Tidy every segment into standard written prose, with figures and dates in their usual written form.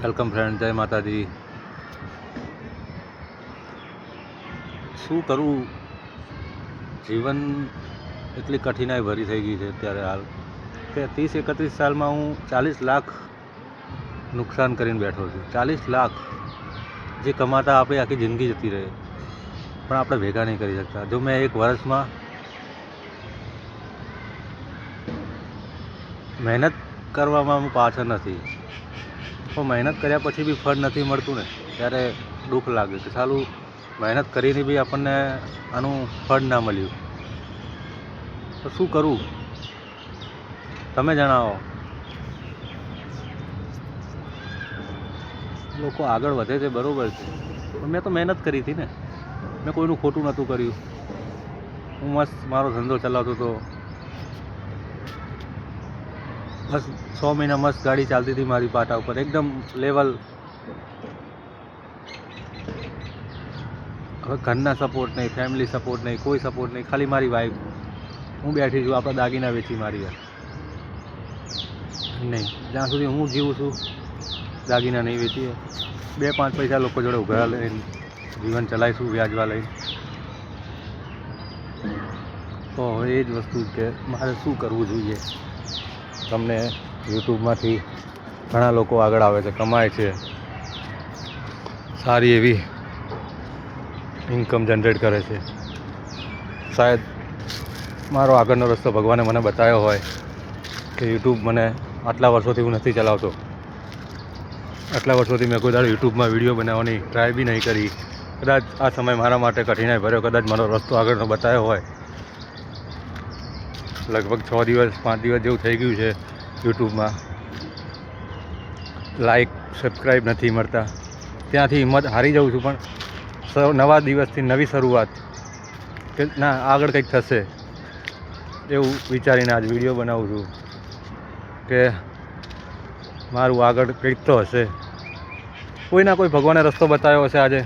Welcome friend, જય માતાજી. શું કરું, જીવન એટલી કઠિનાઈ ભરી થઈ ગઈ છે અત્યારે હાલ કે 30-31 સાલમાં હું 40 લાખ નુકસાન કરીને બેઠો છું. 40 લાખ જે કમાતા આપણે આખી જિંદગી જતી રહે, પણ આપણે ભેગા નહીં કરી શકતા. જો મેં એક વર્ષમાં મહેનત કરવામાં હું પાછળ નથી, પણ મહેનત કર્યા પછી બી ફળ નથી મળતું ને, ત્યારે દુઃખ લાગે કે સાલું મહેનત કરીને બી આપણને આનું ફળ ના મળ્યું. તો શું કરું, તમે જણાવો. લોકો આગળ વધે છે બરાબર છે, પણ મેં તો મહેનત કરી હતી ને, મેં કોઈનું ખોટું નહોતું કર્યું. હું મસ્ત મારો ધંધો ચલાવતો હતો, બસ 6 મહિના મસ્ત ગાડી ચાલતી હતી મારી પાટા ઉપર, એકદમ લેવલ. હવે ઘરના સપોર્ટ નહીં, ફેમિલી સપોર્ટ નહીં, કોઈ સપોર્ટ નહીં, ખાલી મારી વાઈફ. હું બેઠી છું, આપણા દાગીના વેચી મારી નહીં. જ્યાં સુધી હું જીવું છું દાગીના નહીં વેચીએ, 2-5 પૈસા લોકો જોડે ઉઘરા લઈને જીવન ચલાવીશું, વ્યાજવા લઈને. તો હવે એ જ વસ્તુ કે મારે શું કરવું જોઈએ. તમને યુટ્યુબમાંથી ઘણા લોકો આગળ આવે છે, કમાય છે, સારી એવી ઇન્કમ જનરેટ કરે છે. શાયદ મારો આગળનો રસ્તો ભગવાને મને બતાવ્યો હોય કે યુટ્યુબ મને આટલા વર્ષોથી હું નથી ચલાવતો, આટલા વર્ષોથી મેં કોઈ દાડો યુટ્યુબમાં વિડીયો બનાવવાની ટ્રાય બી નહીં કરી. કદાચ આ સમય મારા માટે કઠિનાઈ ભર્યો, કદાચ મારો રસ્તો આગળનો બતાવ્યો હોય. લગભગ 6 દિવસ 5 દિવસ જેવું થઈ ગયું છે યુટ્યુબમાં, લાઈક સબસ્ક્રાઈબ નથી મળતા. ત્યાંથી હિંમત હારી જાઉં છું, પણ નવા દિવસથી નવી શરૂઆત કે ના આગળ કંઈક થશે એવું વિચારીને આજ વિડીયો બનાવું છું કે મારું આગળ કંઈક તો હશે. કોઈ ના કોઈ ભગવાને રસ્તો બતાવ્યો હશે આજે,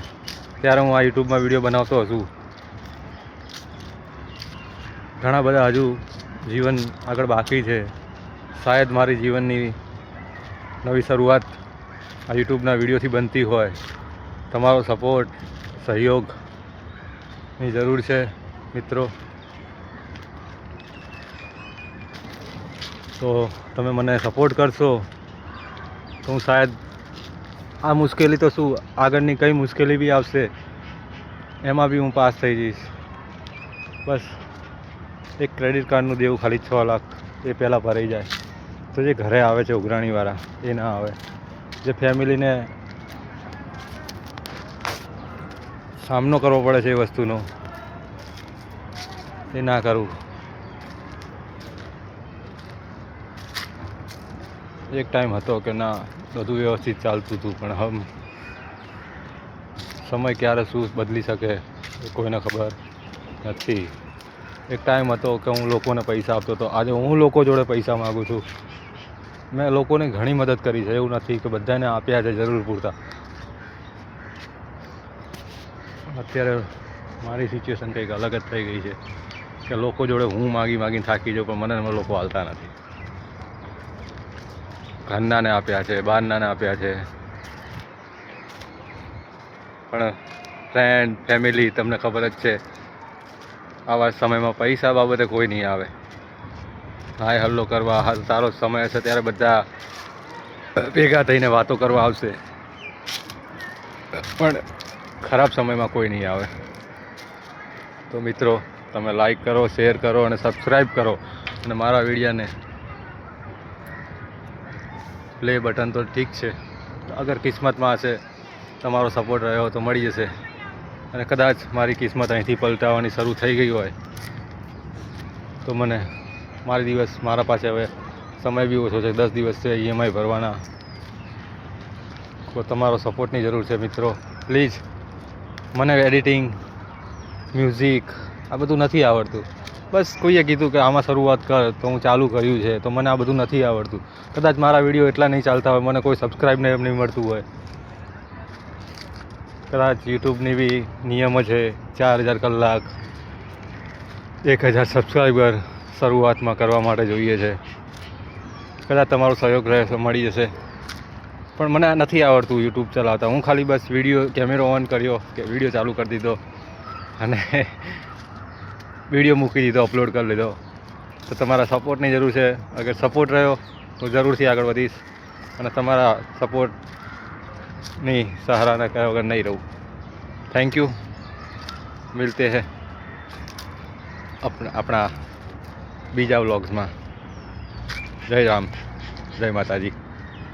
ત્યારે હું આ યુટ્યુબમાં વિડીયો બનાવતો હશું. ઘણા બધા હજુ જીવન આગળ બાકી છે. શાયદ મારી જીવનની નવી શરૂઆત આ યુટ્યુબના વિડીયોથી બનતી હોય. તમારો સપોર્ટ, સહયોગની જરૂર છે મિત્રો. તો તમે મને સપોર્ટ કરશો તો હું શાયદ આ મુશ્કેલી તો શું, આગળની કઈ મુશ્કેલી બી આવશે એમાં બી હું પાસ થઈ જઈશ. બસ એક ક્રેડિટ કાર્ડનું દેવું ખાલી 6 લાખ એ પહેલાં ભરાઈ જાય તો જે ઘરે આવે છે ઉઘરાણીવાળા એ ના આવે. જે ફેમિલીને સામનો કરવો પડે છે એ વસ્તુનો, એ ના કરવું. એક ટાઈમ હતો કે ના બધું વ્યવસ્થિત ચાલતું હતું, પણ હવે સમય ક્યારે શું બદલી શકે એ કોઈને ખબર નથી. એક ટાઈમ હતો કે હું લોકોને પૈસા આપતો હતો, આજે હું લોકો જોડે પૈસા માગું છું. મેં લોકોને ઘણી મદદ કરી છે, એવું નથી કે બધાને આપ્યા છે જરૂર પૂરતા. અત્યારે મારી સિચ્યુએશન કંઈક અલગ જ થઈ ગઈ છે કે લોકો જોડે હું માગીને થાકી જાઉં, પણ મને લોકો હાલતા નથી. ઘરનાને આપ્યા છે, બહારનાને આપ્યા છે, પણ ફ્રેન્ડ ફેમિલી તમને ખબર જ છે આવા સમયમાં પૈસા બાબતે કોઈ નહીં આવે. હાય હલ્લો કરવા સારો સમય હશે ત્યારે બધા ભેગા થઈને વાતો કરવા આવશે, પણ ખરાબ સમયમાં કોઈ નહીં આવે. તો મિત્રો તમે લાઈક કરો, શેર કરો અને સબસ્ક્રાઈબ કરો, અને મારા વિડીયોને પ્લે બટન તો ઠીક છે, અગર કિસ્મતમાં હશે તમારો સપોર્ટ રહ્યો તો મળી જશે. અને કદાચ મારી કિસ્મત અહીંથી પલટાવવાની શરૂ થઈ ગઈ હોય તો મને મારા પાસે હવે સમય બી ઓછો છે, 10 દિવસ છે EMI ભરવાના. તો તમારો સપોર્ટની જરૂર છે મિત્રો, પ્લીઝ. મને એડિટિંગ, મ્યુઝિક આ બધું નથી આવડતું. બસ કોઈએ કીધું કે આમાં શરૂઆત કર તો હું ચાલુ કર્યું છે, તો મને આ બધું નથી આવડતું. કદાચ મારા વિડીયો એટલા નહીં ચાલતા હોય, મને કોઈ સબસ્ક્રાઈબ નહીં મળતું હોય. કદાચ યુટ્યુબની બી નિયમો છે 4000 કલાક, 1000 સબસ્ક્રાઈબર શરૂઆતમાં કરવા માટે જોઈએ છે. કદાચ તમારો સહયોગ રહે તો મળી જશે. પણ મને નથી આવડતું યુટ્યુબ ચલાવતા. હું ખાલી બસ વિડીયો કેમેરો ઓન કર્યો કે વિડીયો ચાલુ કરી દીધો અને વિડીયો મૂકી દીધો, અપલોડ કરી લીધો. તો તમારા સપોર્ટની જરૂર છે. અગર સપોર્ટ રહ્યો તો જરૂરથી આગળ વધીશ અને તમારા સપોર્ટની સહારાના કર્યા વગર નહીં રહું. Thank you. મિલતે હૈ આપણા બીજા વ્લોગ્સમાં. જય રામ, જય માતાજી.